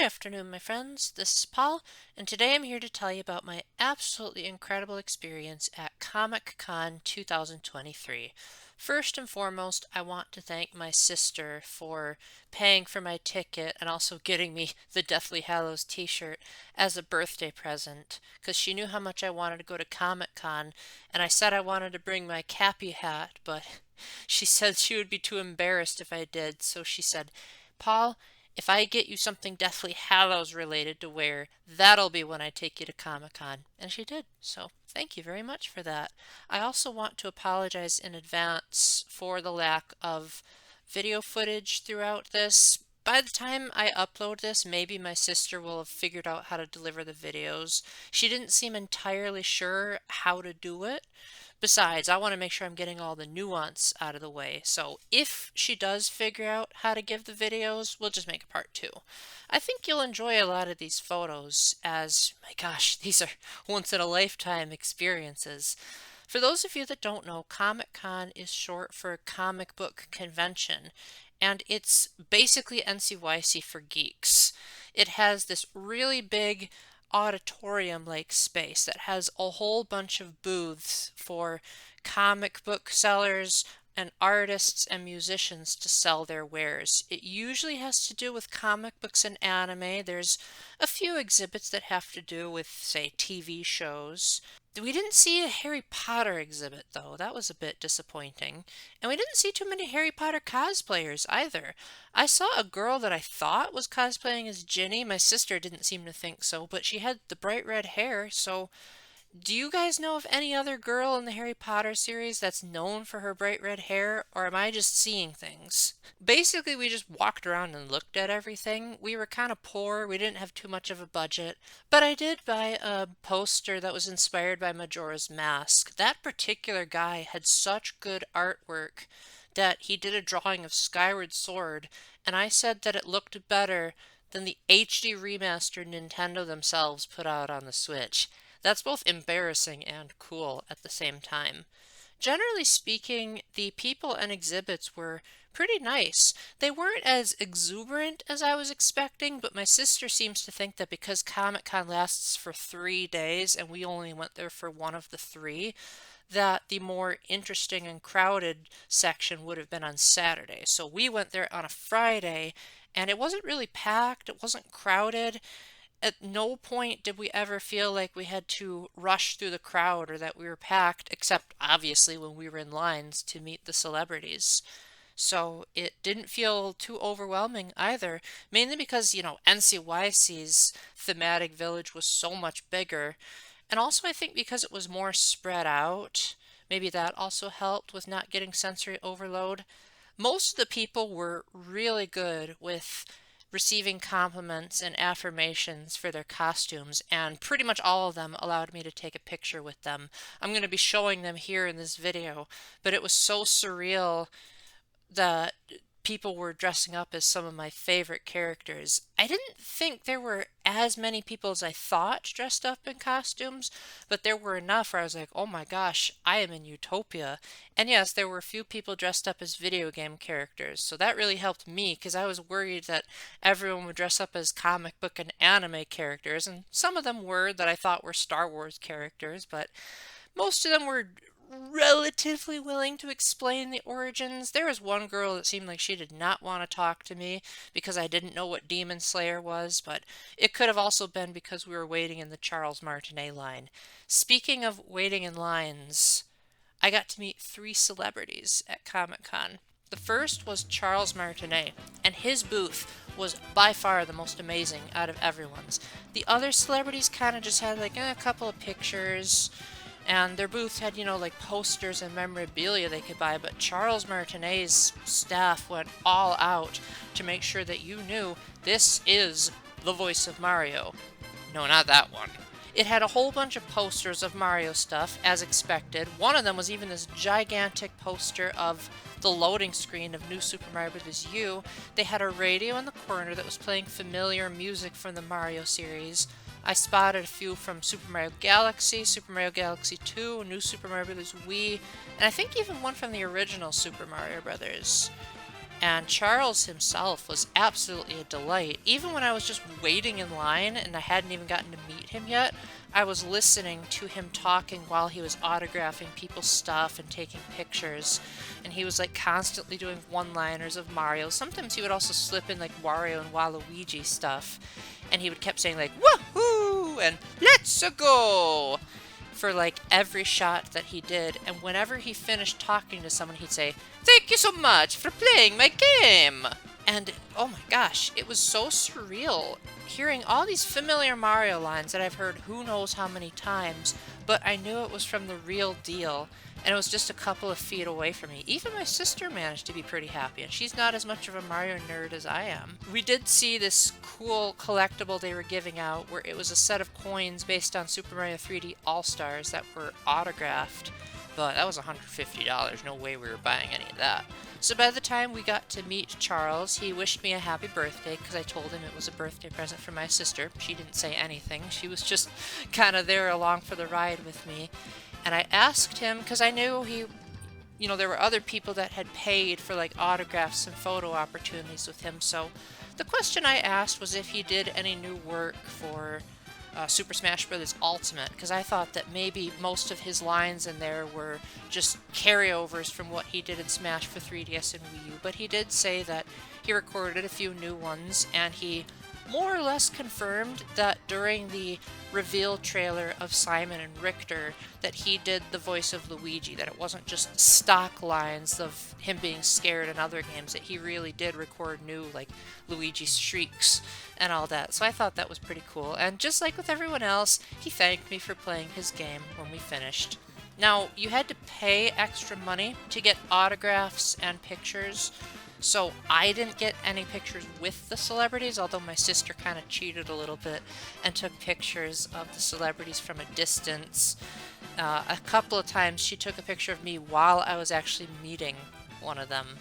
afternoon, my friends. This is Paul, and today I'm here to tell you about my absolutely incredible experience at Comic Con 2023. First and foremost, I want to thank my sister for paying for my ticket and also getting me the Deathly Hallows t-shirt as a birthday present, because she knew how much I wanted to go to Comic Con, and I said I wanted to bring my Cappy hat, but she said she would be too embarrassed if I did, so she said, Paul, if I get you something Deathly Hallows related to wear, that'll be when I take you to Comic Con. And she did. So thank you very much for that. I also want to apologize in advance for the lack of video footage throughout this. By the time I upload this, maybe my sister will have figured out how to deliver the videos. She didn't seem entirely sure how to do it. Besides, I want to make sure I'm getting all the nuance out of the way. So if she does figure out how to give the videos, we'll just make a part two. I think you'll enjoy a lot of these photos as, my gosh, these are once in a lifetime experiences. For those of you that don't know, Comic Con is short for Comic Book Convention, and it's basically NCYC for geeks. It has this really big auditorium-like space that has a whole bunch of booths for comic book sellers and artists and musicians to sell their wares. It usually has to do with comic books and anime. There's a few exhibits that have to do with, say, TV shows. We didn't see a Harry Potter exhibit, though. That was a bit disappointing. And we didn't see too many Harry Potter cosplayers either. I saw a girl that I thought was cosplaying as Ginny. My sister didn't seem to think so, but she had the bright red hair, so do you guys know of any other girl in the Harry Potter series that's known for her bright red hair, or am I just seeing things? Basically, we just walked around and looked at everything. We were kind of poor, we didn't have too much of a budget, but I did buy a poster that was inspired by Majora's Mask. That particular guy had such good artwork that he did a drawing of Skyward Sword, and I said that it looked better than the HD remaster Nintendo themselves put out on the Switch. That's both embarrassing and cool at the same time. Generally speaking, the people and exhibits were pretty nice. They weren't as exuberant as I was expecting, but my sister seems to think that because Comic Con lasts for 3 days and we only went there for one of the three, that the more interesting and crowded section would have been on Saturday. So we went there on a Friday, and it wasn't really packed, it wasn't crowded. At no point did we ever feel like we had to rush through the crowd or that we were packed, except obviously when we were in lines to meet the celebrities. So it didn't feel too overwhelming either, mainly because, NCYC's thematic village was so much bigger. And also I think because it was more spread out, maybe that also helped with not getting sensory overload. Most of the people were really good with receiving compliments and affirmations for their costumes, and pretty much all of them allowed me to take a picture with them. I'm going to be showing them here in this video, but it was so surreal that people were dressing up as some of my favorite characters. I didn't think there were as many people as I thought dressed up in costumes, but there were enough where I was like, oh my gosh, I am in Utopia. And yes, there were a few people dressed up as video game characters, so that really helped me because I was worried that everyone would dress up as comic book and anime characters, and some of them were that I thought were Star Wars characters, but most of them were relatively willing to explain the origins. There was one girl that seemed like she did not want to talk to me because I didn't know what Demon Slayer was, but it could have also been because we were waiting in the Charles Martinet line. Speaking of waiting in lines, I got to meet 3 celebrities at Comic Con. The first was Charles Martinet, and his booth was by far the most amazing out of everyone's. The other celebrities kind of just had like a couple of pictures, and their booth had, like posters and memorabilia they could buy, but Charles Martinet's staff went all out to make sure that you knew this is the voice of Mario. No, not that one. It had a whole bunch of posters of Mario stuff, as expected. One of them was even this gigantic poster of the loading screen of New Super Mario Bros. U. They had a radio in the corner that was playing familiar music from the Mario series. I spotted a few from Super Mario Galaxy, Super Mario Galaxy 2, New Super Mario Bros. Wii, and I think even one from the original Super Mario Bros. And Charles himself was absolutely a delight. Even when I was just waiting in line and I hadn't even gotten to meet him yet, I was listening to him talking while he was autographing people's stuff and taking pictures. And he was like constantly doing one-liners of Mario. Sometimes he would also slip in like Wario and Waluigi stuff. And he would kept saying like, "Woohoo!" and "Let's go!" for like every shot that he did. And whenever he finished talking to someone, he'd say, "Thank you so much for playing my game." And oh my gosh, it was so surreal hearing all these familiar Mario lines that I've heard who knows how many times, but I knew it was from the real deal. And it was just a couple of feet away from me. Even my sister managed to be pretty happy, and she's not as much of a Mario nerd as I am. We did see this cool collectible they were giving out where it was a set of coins based on Super Mario 3D All-Stars that were autographed, but that was $150. No way we were buying any of that. So by the time we got to meet Charles, he wished me a happy birthday because I told him it was a birthday present for my sister. She didn't say anything. She was just kind of there along for the ride with me. And I asked him, because I knew there were other people that had paid for like autographs and photo opportunities with him. So the question I asked was if he did any new work for Super Smash Bros. Ultimate, because I thought that maybe most of his lines in there were just carryovers from what he did in Smash for 3DS and Wii U. But he did say that he recorded a few new ones, and he more or less confirmed that during the reveal trailer of Simon and Richter that he did the voice of Luigi, that it wasn't just stock lines of him being scared in other games, that he really did record new, like, Luigi shrieks and all that. So I thought that was pretty cool. And just like with everyone else, he thanked me for playing his game when we finished. Now, you had to pay extra money to get autographs and pictures, so I didn't get any pictures with the celebrities, although my sister kind of cheated a little bit and took pictures of the celebrities from a distance. A couple of times she took a picture of me while I was actually meeting one of them,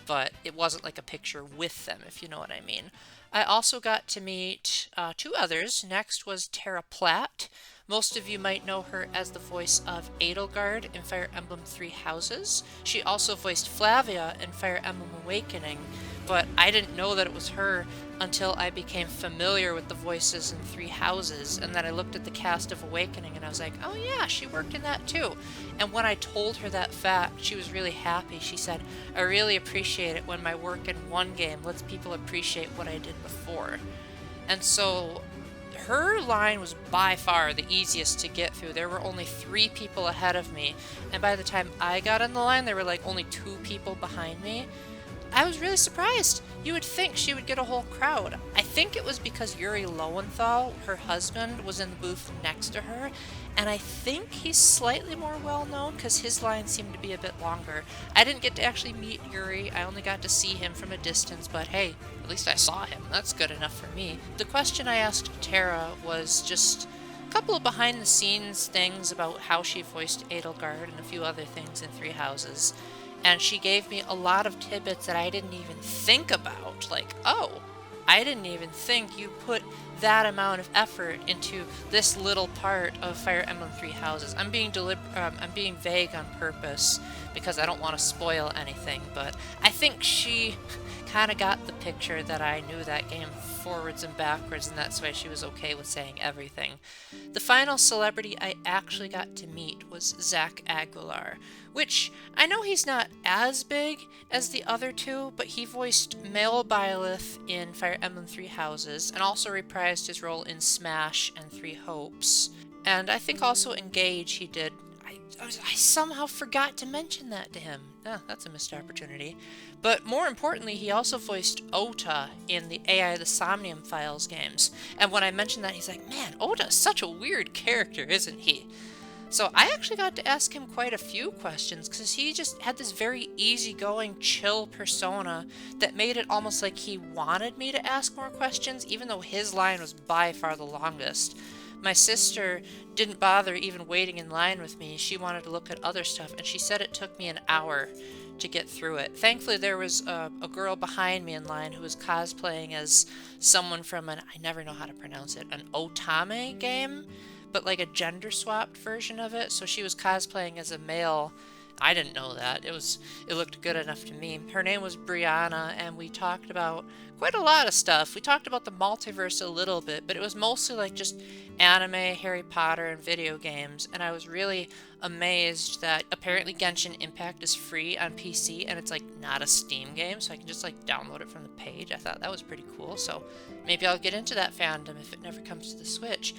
but it wasn't like a picture with them, if you know what I mean. I also got to meet two others. Next was Tara Platt. Most of you might know her as the voice of Edelgard in Fire Emblem Three Houses. She also voiced Flavia in Fire Emblem Awakening, but I didn't know that it was her until I became familiar with the voices in Three Houses, and then I looked at the cast of Awakening and I was like, oh yeah, she worked in that too. And when I told her that fact, she was really happy. She said, I really appreciate it when my work in one game lets people appreciate what I did before. And so her line was by far the easiest to get through. There were only 3 people ahead of me, and by the time I got in the line, there were like only 2 people behind me. I was really surprised. You would think she would get a whole crowd. I think it was because Yuri Lowenthal, her husband, was in the booth next to her, and I think he's slightly more well-known because his line seemed to be a bit longer. I didn't get to actually meet Yuri. I only got to see him from a distance, but hey, at least I saw him. That's good enough for me. The question I asked Tara was just a couple of behind-the-scenes things about how she voiced Edelgard and a few other things in Three Houses. And she gave me a lot of tidbits that I didn't even think about. Like, oh, I didn't even think you put that amount of effort into this little part of Fire Emblem Three Houses. I'm being vague on purpose because I don't want to spoil anything, but I think she kind of got the picture that I knew that game forwards and backwards, and that's why she was okay with saying everything. The final celebrity I actually got to meet was Zach Aguilar, which I know he's not as big as the other 2, but he voiced Mel Byleth in Fire Emblem Three Houses and also reprised his role in Smash and Three Hopes. And I think also in Gage he did. I somehow forgot to mention that to him. That's a missed opportunity. But more importantly, he also voiced Ota in the AI the Somnium Files games. And when I mentioned that, he's like, man, Ota's such a weird character, isn't he? So I actually got to ask him quite a few questions because he just had this very easygoing, chill persona that made it almost like he wanted me to ask more questions, even though his line was by far the longest. My sister didn't bother even waiting in line with me. She wanted to look at other stuff, and she said it took me an hour to get through it. Thankfully, there was a girl behind me in line who was cosplaying as someone from I never know how to pronounce it, an Otame game, but like a gender-swapped version of it. So she was cosplaying as a male I didn't know that. It looked good enough to me. Her name was Brianna, and we talked about quite a lot of stuff. We talked about the multiverse a little bit, but it was mostly like just anime, Harry Potter, and video games. And I was really amazed that apparently Genshin Impact is free on PC, and it's like not a Steam game, so I can just like download it from the page. I thought that was pretty cool, so maybe I'll get into that fandom if it never comes to the Switch.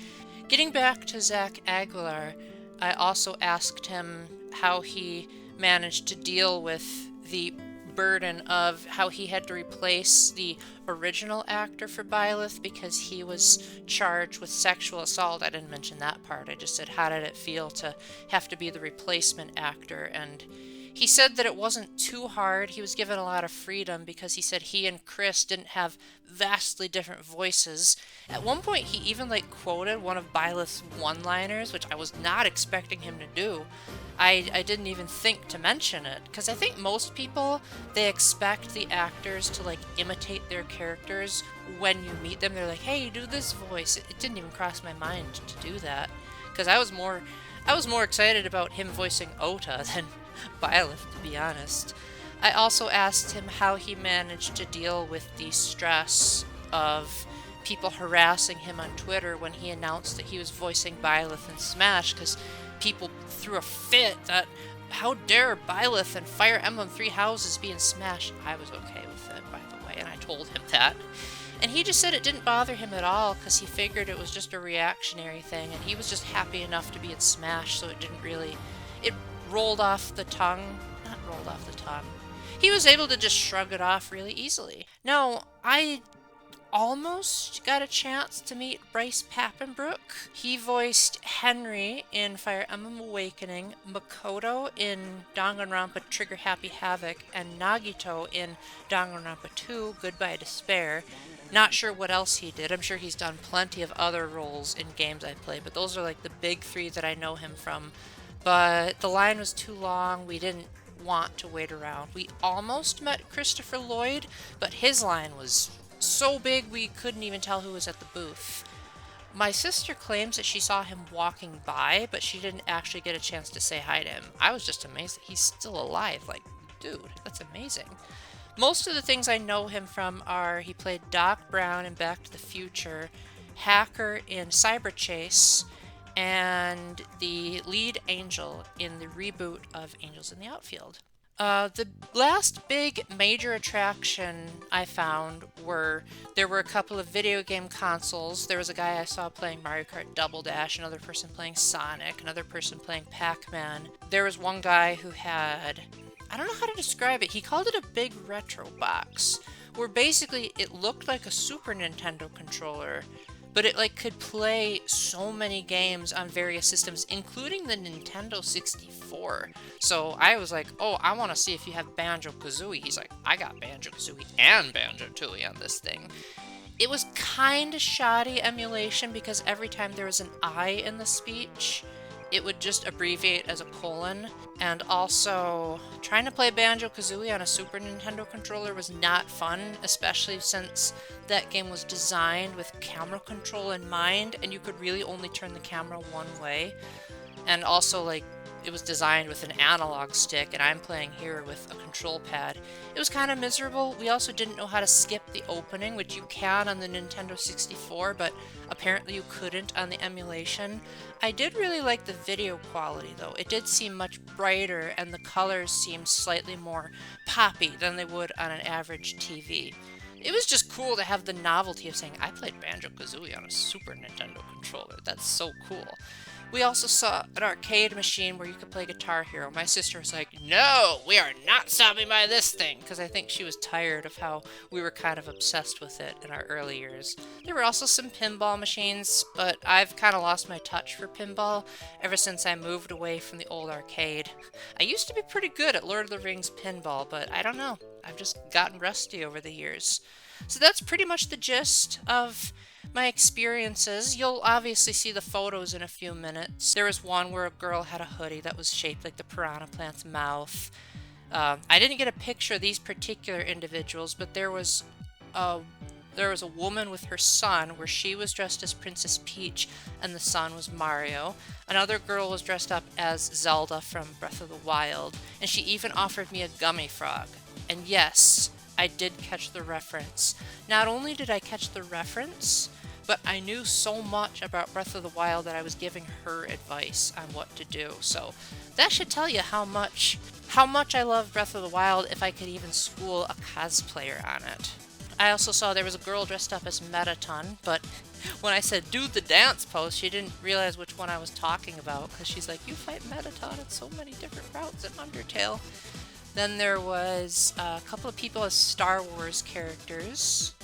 Getting back to Zach Aguilar, I also asked him how he managed to deal with the burden of how he had to replace the original actor for Byleth because he was charged with sexual assault. I didn't mention that part. I just said, how did it feel to have to be the replacement actor? And he said that it wasn't too hard. He was given a lot of freedom because he said he and Chris didn't have vastly different voices. At one point, he even quoted one of Byleth's one-liners, which I was not expecting him to do. I didn't even think to mention it because I think most people, they expect the actors to imitate their characters when you meet them. They're like, hey, do this voice. It didn't even cross my mind to do that because I was more excited about him voicing Ota than Byleth, to be honest. I also asked him how he managed to deal with the stress of people harassing him on Twitter when he announced that he was voicing Byleth in Smash, because people threw a fit that how dare Byleth and Fire Emblem Three Houses be in Smash. I was okay with it, by the way, and I told him that. And he just said it didn't bother him at all because he figured it was just a reactionary thing, and he was just happy enough to be in Smash, so it didn't really... It rolled off the tongue. Not rolled off the tongue. He was able to just shrug it off really easily. Now, I almost got a chance to meet Bryce Papenbrook. He voiced Henry in Fire Emblem Awakening, Makoto in Danganronpa Trigger Happy Havoc, and Nagito in Danganronpa 2 Goodbye Despair. Not sure what else he did. I'm sure he's done plenty of other roles in games I play, but those are the big three that I know him from. But the line was too long. We didn't want to wait around. We almost met Christopher Lloyd, but his line was so big we couldn't even tell who was at the booth. My sister claims that she saw him walking by, but she didn't actually get a chance to say hi to him. I was just amazed that he's still alive. Dude, that's amazing. Most of the things I know him from are he played Doc Brown in Back to the Future, Hacker in Cyber Chase, and the lead angel in the reboot of Angels in the Outfield. The last big major attraction I found there were a couple of video game consoles. There was a guy I saw playing Mario Kart Double Dash, another person playing Sonic, another person playing Pac-Man. There was one guy who had, I don't know how to describe it, he called it a big retro box, where basically it looked like a Super Nintendo controller, but it could play so many games on various systems, including the Nintendo 64. So I was like, oh, I want to see if you have Banjo-Kazooie. He's like, I got Banjo-Kazooie and Banjo-Tooie on this thing. It was kind of shoddy emulation because every time there was an I in the speech, it would just abbreviate as a colon. And also, trying to play Banjo-Kazooie on a Super Nintendo controller was not fun, especially since that game was designed with camera control in mind, and you could really only turn the camera one way. And also, it was designed with an analog stick, and I'm playing here with a control pad. It was kind of miserable. We also didn't know how to skip the opening, which you can on the Nintendo 64, but apparently you couldn't on the emulation. I did really like the video quality, though. It did seem much brighter, and the colors seemed slightly more poppy than they would on an average TV. It was just cool to have the novelty of saying, I played Banjo-Kazooie on a Super Nintendo controller. That's so cool. We also saw an arcade machine where you could play Guitar Hero. My sister was like, no, we are not stopping by this thing, because I think she was tired of how we were kind of obsessed with it in our early years. There were also some pinball machines, but I've kind of lost my touch for pinball ever since I moved away from the old arcade. I used to be pretty good at Lord of the Rings pinball, but I don't know. I've just gotten rusty over the years. So that's pretty much the gist of my experiences. You'll obviously see the photos in a few minutes. There was one where a girl had a hoodie that was shaped like the piranha plant's mouth. I didn't get a picture of these particular individuals, but there was a There was a woman with her son where she was dressed as Princess Peach and the son was Mario. Another girl was dressed up as Zelda from Breath of the Wild, and she even offered me a gummy frog. And yes, I did catch the reference. Not only did I catch the reference, but I knew so much about Breath of the Wild that I was giving her advice on what to do. So that should tell you how much I love Breath of the Wild if I could even school a cosplayer on it. I also saw there was a girl dressed up as Metaton, but when I said do the dance pose, she didn't realize which one I was talking about because she's like, you fight Metaton in so many different routes in Undertale. Then there was a couple of people as Star Wars characters.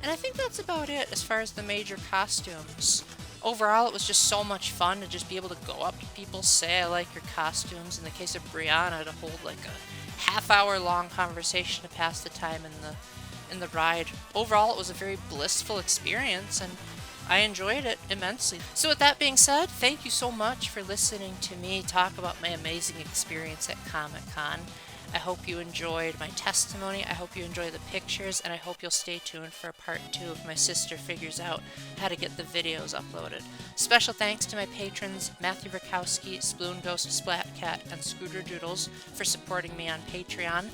And I think that's about it as far as the major costumes. Overall, it was just so much fun to just be able to go up to people, say I like your costumes. In the case of Brianna, to hold like a half-hour long conversation to pass the time in the ride. Overall, it was a very blissful experience, and I enjoyed it immensely. So with that being said, thank you so much for listening to me talk about my amazing experience at Comic-Con. I hope you enjoyed my testimony, I hope you enjoy the pictures, and I hope you'll stay tuned for part 2 if my sister figures out how to get the videos uploaded. Special thanks to my patrons Matthew Rakowski, Sploon Ghost, Splatcat, and Scooter Doodles for supporting me on Patreon.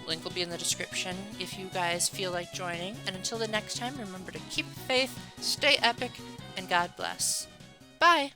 Link will be in the description if you guys feel like joining. And until the next time, remember to keep the faith, stay epic, and God bless. Bye!